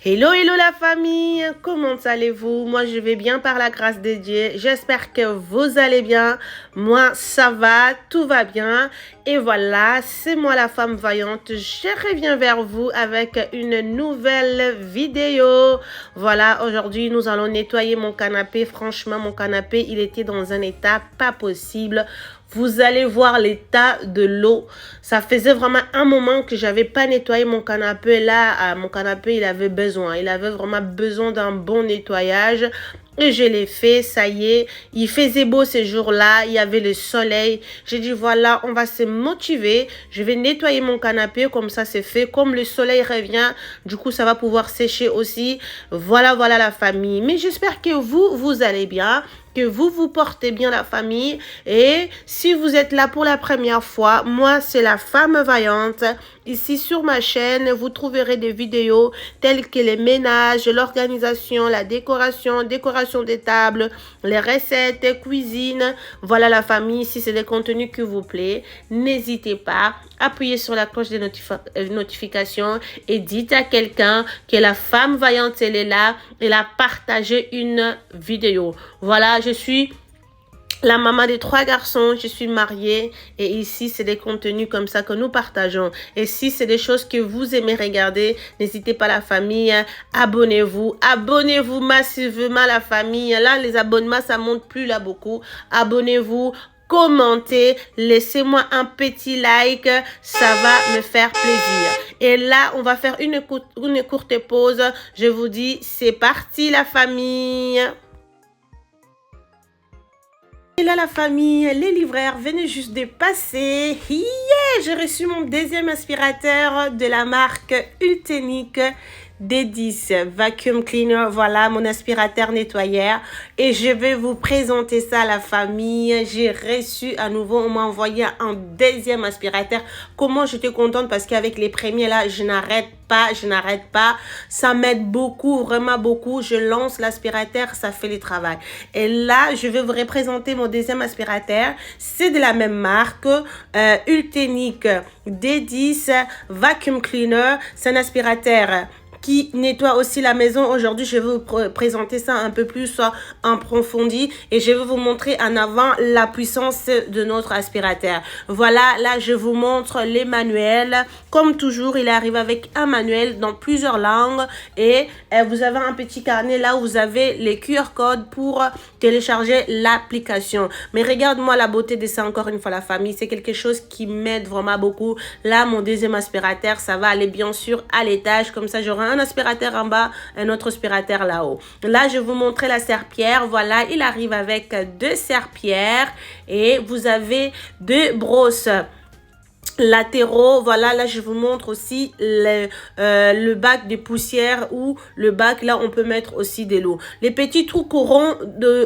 Hello, hello la famille, comment allez-vous? Moi je vais bien par la grâce de Dieu, j'espère que vous allez bien, moi ça va, tout va bien et voilà, c'est moi la femme vaillante, je reviens vers vous avec une nouvelle vidéo. Voilà, aujourd'hui nous allons nettoyer mon canapé, franchement mon canapé il était dans un état pas possible. Vous allez voir l'état de l'eau. Ça faisait vraiment un moment que j'avais pas nettoyé mon canapé. Là, mon canapé, il avait besoin. Il avait vraiment besoin d'un bon nettoyage. Et je l'ai fait, ça y est. Il faisait beau ces jours-là. Il y avait le soleil. J'ai dit, voilà, on va se motiver. Je vais nettoyer mon canapé. Comme ça, c'est fait. Comme le soleil revient, du coup, ça va pouvoir sécher aussi. Voilà, voilà la famille. Mais j'espère que vous allez bien, que vous portez bien la famille. Et si vous êtes là pour la première fois, moi, c'est la femme vaillante. Ici, sur ma chaîne, vous trouverez des vidéos telles que les ménages, l'organisation, la décoration des tables, les recettes, cuisine. Voilà la famille. Si c'est des contenus qui vous plaît, n'hésitez pas. Appuyez sur la cloche des notifications et dites à quelqu'un que la femme vaillante, elle est là. Elle a partagé une vidéo. Voilà, je suis la maman de 3 garçons, je suis mariée et ici, c'est des contenus comme ça que nous partageons. Et si c'est des choses que vous aimez regarder, n'hésitez pas la famille, abonnez-vous. Abonnez-vous massivement la famille. Là, les abonnements, ça monte plus là beaucoup. Abonnez-vous. Commentez, laissez-moi un petit like, ça va me faire plaisir. Et là, on va faire une courte pause. Je vous dis, c'est parti la famille. Et là la famille, les livreurs venaient juste de passer. Yeah, j'ai reçu mon deuxième aspirateur de la marque Ultenic D10 Vacuum Cleaner. Voilà mon aspirateur nettoyeur et je vais vous présenter ça à la famille. J'ai reçu à nouveau, on m'a envoyé un deuxième aspirateur. Comment j'étais contente parce qu'avec les premiers là, je n'arrête pas. Ça m'aide beaucoup, vraiment beaucoup. Je lance l'aspirateur, ça fait le travail. Et là, je vais vous représenter mon deuxième aspirateur. C'est de la même marque, Ultenic D10 Vacuum Cleaner. C'est un aspirateur qui nettoie aussi la maison. Aujourd'hui, je vais vous présenter ça un peu plus en profondeur et je vais vous montrer en avant la puissance de notre aspirateur. Voilà, là, je vous montre les manuels. Comme toujours, il arrive avec un manuel dans plusieurs langues et vous avez un petit carnet là où vous avez les QR codes pour télécharger l'application. Mais regarde-moi la beauté de ça encore une fois la famille. C'est quelque chose qui m'aide vraiment beaucoup. Là, mon deuxième aspirateur, ça va aller bien sûr à l'étage. Comme ça, j'aurai un aspirateur en bas, un autre aspirateur là-haut. Là, je vais vous montrer la serpillière. Voilà, il arrive avec 2 serpillères et vous avez 2 brosses latéraux. Voilà, là je vous montre aussi le bac de poussière ou le bac là on peut mettre aussi de l'eau. Les petits trous courants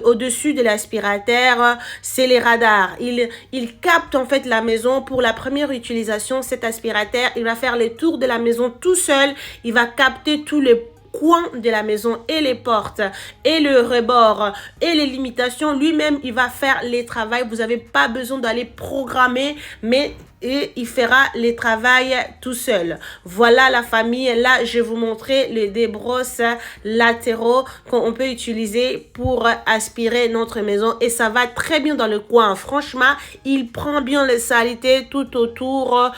au-dessus de l'aspirateur, c'est les radars. Il capte en fait la maison. Pour la première utilisation, cet aspirateur il va faire les tours de la maison tout seul. Il va capter tous les coins de la maison et les portes et le rebord et les limitations. Lui-même il va faire les travaux. Vous n'avez pas besoin d'aller programmer, mais il fera les travaux tout seul. Voilà la famille. Là, je vais vous montrer les débrosses latéraux qu'on peut utiliser pour aspirer notre maison. Et ça va très bien dans le coin. Franchement, il prend bien les saletés tout autour,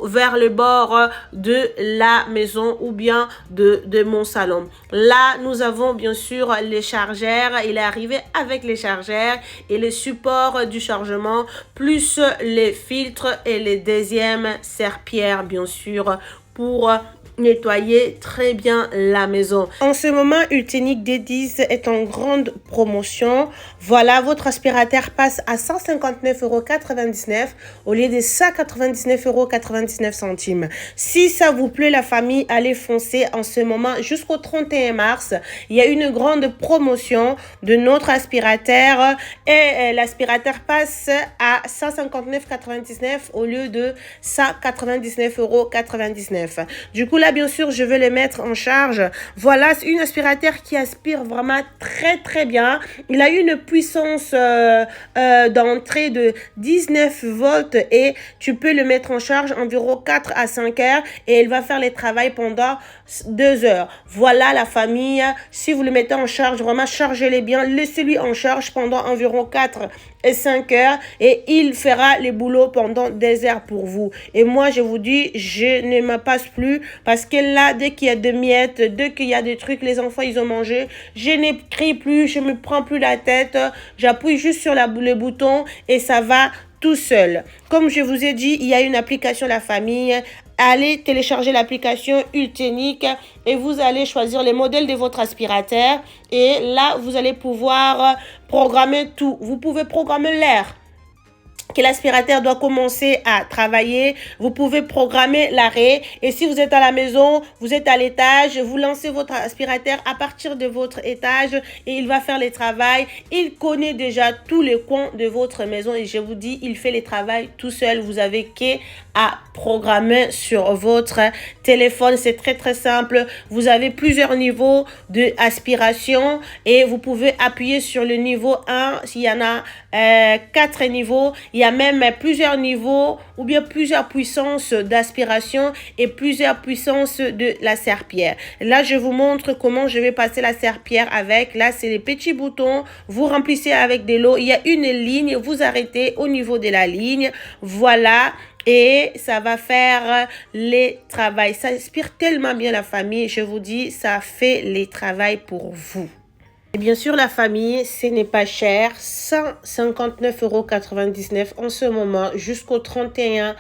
vers le bord de la maison ou bien de mon salon. Là, nous avons bien sûr les chargeurs. Il est arrivé avec les chargeurs et les supports du chargement, plus les filtres et les deuxièmes serpillères bien sûr pour nettoyer très bien la maison. En ce moment, Ultenic D10 est en grande promotion. Voilà, votre aspirateur passe à 159,99 € au lieu de 199,99 €. Si ça vous plaît la famille, allez foncer en ce moment jusqu'au 31 mars. Il y a une grande promotion de notre aspirateur et l'aspirateur passe à 159,99 € au lieu de 199,99 €. 19. Du coup, là, bien sûr, je vais les mettre en charge. Voilà, c'est une aspirateur qui aspire vraiment très, très bien. Il a une puissance d'entrée de 19 volts et tu peux le mettre en charge environ 4 à 5 heures et il va faire les travaux pendant 2 heures. Voilà la famille. Si vous le mettez en charge, vraiment chargez-les bien. Laissez-lui en charge pendant environ 4 et 5 heures et il fera les boulots pendant des heures pour vous. Et moi, je vous dis, je ne me passe plus parce que là, dès qu'il y a des miettes, dès qu'il y a des trucs, les enfants, ils ont mangé, je n'écris plus, je me prends plus la tête, j'appuie juste sur le bouton et ça va tout seul. Comme je vous ai dit, il y a une application La Famille. Allez télécharger l'application Ultenic et vous allez choisir les modèles de votre aspirateur. Et là, vous allez pouvoir programmer tout. Vous pouvez programmer l'air que l'aspirateur doit commencer à travailler. Vous pouvez programmer l'arrêt. Et si vous êtes à la maison, vous êtes à l'étage, vous lancez votre aspirateur à partir de votre étage et il va faire les travaux. Il connaît déjà tous les coins de votre maison et je vous dis, il fait les travaux tout seul. Vous avez qu'à programmer sur votre téléphone. C'est très très simple. Vous avez plusieurs niveaux d'aspiration et vous pouvez appuyer sur le niveau 1 s'il y en a 4 niveaux. Il y a même plusieurs niveaux ou bien plusieurs puissances d'aspiration et plusieurs puissances de la serpillière. Là, je vous montre comment je vais passer la serpillière avec. Là, c'est les petits boutons. Vous remplissez avec de l'eau. Il y a une ligne. Vous arrêtez au niveau de la ligne. Voilà. Et ça va faire les travaux. Ça inspire tellement bien la famille. Je vous dis, ça fait les travaux pour vous. Et bien sûr, la famille, ce n'est pas cher. 159,99 € en ce moment jusqu'au 31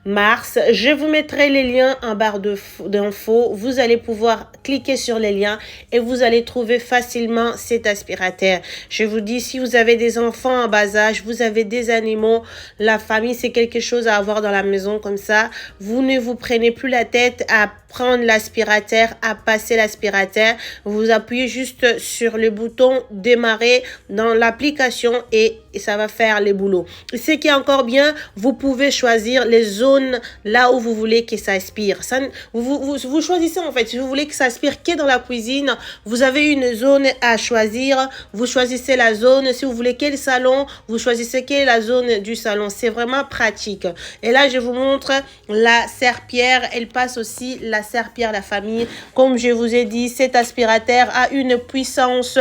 mars. Je vous mettrai les liens en barre d'infos. Vous allez pouvoir cliquer sur les liens et vous allez trouver facilement cet aspirateur. Je vous dis, si vous avez des enfants en bas âge, vous avez des animaux, la famille, c'est quelque chose à avoir dans la maison comme ça. Vous ne vous prenez plus la tête à prendre l'aspirateur, à passer l'aspirateur. Vous appuyez juste sur le bouton démarrer dans l'application et ça va faire les boulots. Ce qui est encore bien, vous pouvez choisir les zones là où vous voulez que ça aspire. Ça, vous choisissez en fait. Si vous voulez que ça aspire que dans la cuisine, vous avez une zone à choisir. Vous choisissez la zone. Si vous voulez quel salon, vous choisissez quelle est la zone du salon. C'est vraiment pratique. Et là, je vous montre la serpillière. Elle passe aussi la serpillière, la famille. Comme je vous ai dit, cet aspirateur a une puissance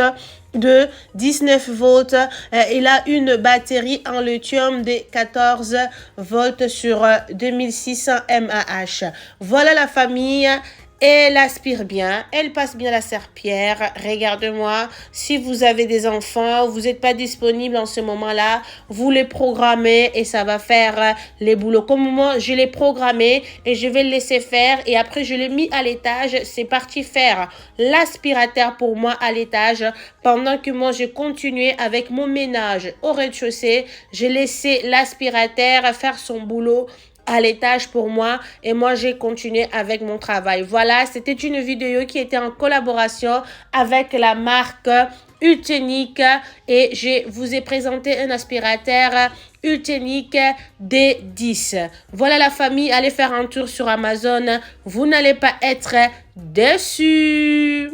de 19 volts. Il a une batterie en lithium de 14 volts sur 2600 mAh. Voilà la famille. Elle aspire bien, elle passe bien la serpillière. Regarde-moi, si vous avez des enfants, vous n'êtes pas disponible en ce moment-là, vous les programmez et ça va faire les boulots. Comme moi, je l'ai programmé et je vais le laisser faire et après je l'ai mis à l'étage. C'est parti faire l'aspirateur pour moi à l'étage pendant que moi je continuais avec mon ménage au rez-de-chaussée. J'ai laissé l'aspirateur faire son boulot à l'étage pour moi et moi j'ai continué avec mon travail. Voilà, c'était une vidéo qui était en collaboration avec la marque Ultenic et je vous ai présenté un aspirateur Ultenic D10. Voilà la famille, allez faire un tour sur Amazon, vous n'allez pas être déçus.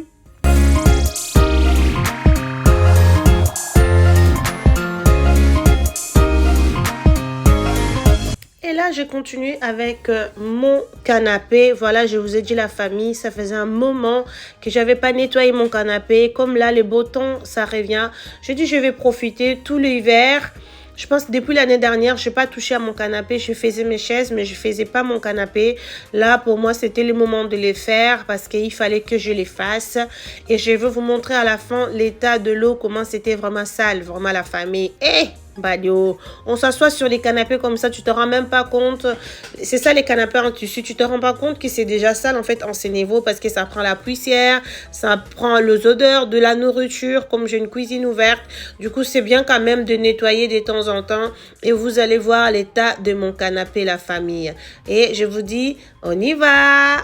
Et là, je continue avec mon canapé. Voilà, je vous ai dit la famille, ça faisait un moment que j'avais pas nettoyé mon canapé. Comme là, le beau temps, ça revient. J'ai dit, je vais profiter tout l'hiver. Je pense que depuis l'année dernière, je n'ai pas touché à mon canapé. Je faisais mes chaises, mais je ne faisais pas mon canapé. Là, pour moi, c'était le moment de les faire parce qu'il fallait que je les fasse. Et je vais vous montrer à la fin l'état de l'eau, comment c'était vraiment sale, vraiment la famille. Badio, on s'assoit sur les canapés comme ça, tu te rends même pas compte. C'est ça les canapés en tissu, tu te rends pas compte que c'est déjà sale en fait en ces niveaux parce que ça prend la poussière, ça prend les odeurs de la nourriture. Comme j'ai une cuisine ouverte, du coup c'est bien quand même de nettoyer de temps en temps. Et vous allez voir l'état de mon canapé, la famille. Et je vous dis, on y va.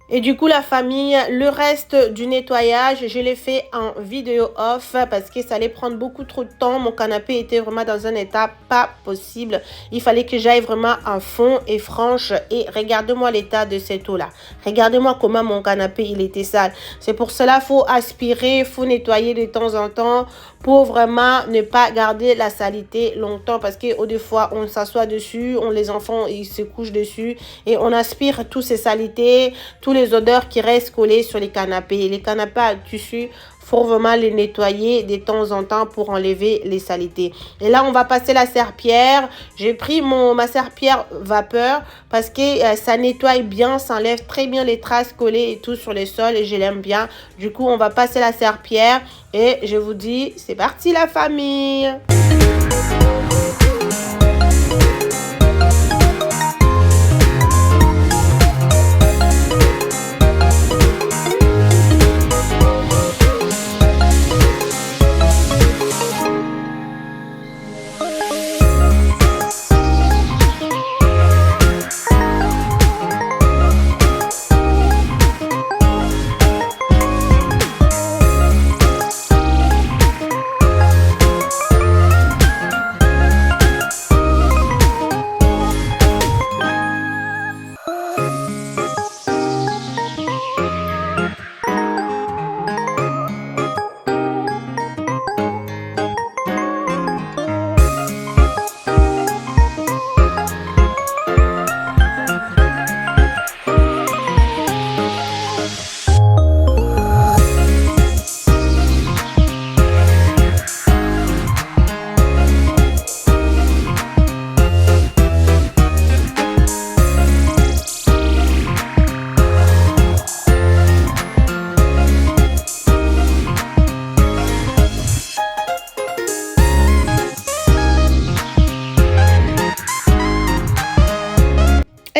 Et du coup, la famille, le reste du nettoyage, je l'ai fait en vidéo off parce que ça allait prendre beaucoup trop de temps. Mon canapé était vraiment dans un état pas possible. Il fallait que j'aille vraiment en fond et franche. Et regardez-moi l'état de cette eau-là. Regardez-moi comment mon canapé, il était sale. C'est pour cela qu'il faut aspirer, il faut nettoyer de temps en temps pour vraiment ne pas garder la saleté longtemps. Parce que des fois, on s'assoit dessus, les enfants, ils se couchent dessus et on aspire toutes ces saletés, tous les odeurs qui restent collées sur les canapés. Les canapés à tissu, faut vraiment les nettoyer de temps en temps pour enlever les saletés. Et là, on va passer la serpillière. J'ai pris ma serpillière vapeur parce que ça nettoie bien, ça enlève très bien les traces collées et tout sur les sols et je l'aime bien. Du coup, on va passer la serpillière et je vous dis, c'est parti la famille!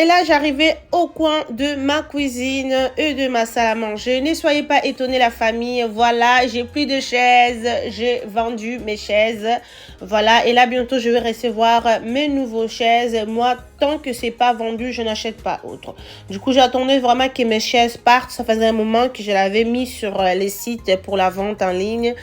Et là, j'arrivais au coin de ma cuisine et de ma salle à manger. Ne soyez pas étonnés, la famille. Voilà, j'ai plus de chaises. J'ai vendu mes chaises. Voilà, et là, bientôt, je vais recevoir mes nouveaux chaises. Moi, tant que c'est pas vendu, je n'achète pas autre. Du coup, j'attendais vraiment que mes chaises partent. Ça faisait un moment que je l'avais mis sur les sites pour la vente en ligne.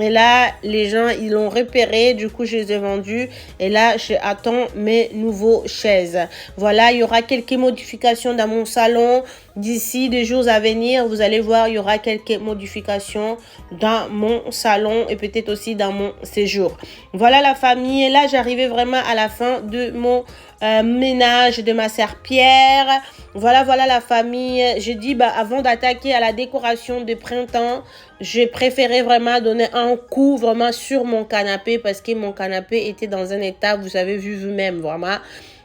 Et là, les gens, ils l'ont repéré. Du coup, je les ai vendus. Et là, j'attends mes nouveaux chaises. Voilà, il y aura quelques modifications dans mon salon. D'ici des jours à venir, vous allez voir, il y aura quelques modifications dans mon salon et peut-être aussi dans mon séjour. Voilà la famille. Et là, j'arrivais vraiment à la fin de mon ménage, de ma serpillière. Voilà la famille. Je dis, avant d'attaquer à la décoration de printemps, je préférais vraiment donner un coup vraiment sur mon canapé parce que mon canapé était dans un état, vous avez vu vous-même, vraiment.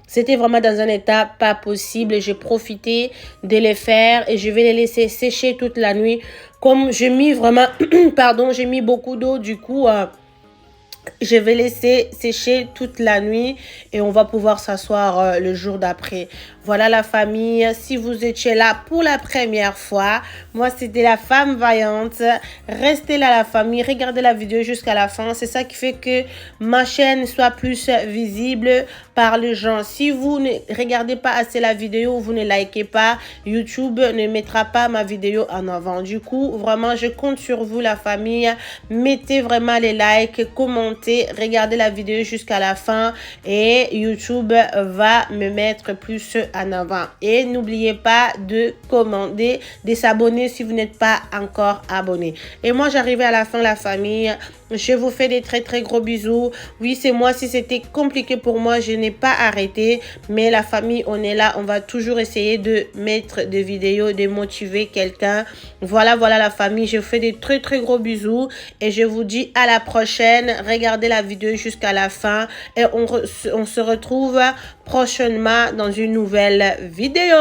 C'était vraiment dans un état pas possible. J'ai profité de les faire et je vais les laisser sécher toute la nuit. Comme j'ai mis vraiment, pardon, j'ai mis beaucoup d'eau, du coup, je vais laisser sécher toute la nuit et on va pouvoir s'asseoir le jour d'après. Voilà la famille, si vous étiez là pour la première fois, moi c'était la femme vaillante. Restez là la famille, regardez la vidéo jusqu'à la fin. C'est ça qui fait que ma chaîne soit plus visible par les gens. Si vous ne regardez pas assez la vidéo, vous ne likez pas, YouTube ne mettra pas ma vidéo en avant. Du coup, vraiment, je compte sur vous la famille. Mettez vraiment les likes, commentez, regardez la vidéo jusqu'à la fin et YouTube va me mettre plus en avant. Et n'oubliez pas de commander, de s'abonner si vous n'êtes pas encore abonné. Et moi, j'arrivais à la fin, la famille. Je vous fais des très gros bisous. Oui, c'est moi. Si c'était compliqué pour moi, je n'ai pas arrêté. Mais la famille, on est là. On va toujours essayer de mettre des vidéos, de motiver quelqu'un. Voilà la famille. Je vous fais des très gros bisous. Et je vous dis à la prochaine. Regardez la vidéo jusqu'à la fin. Et on se retrouve prochainement dans une nouvelle vidéo.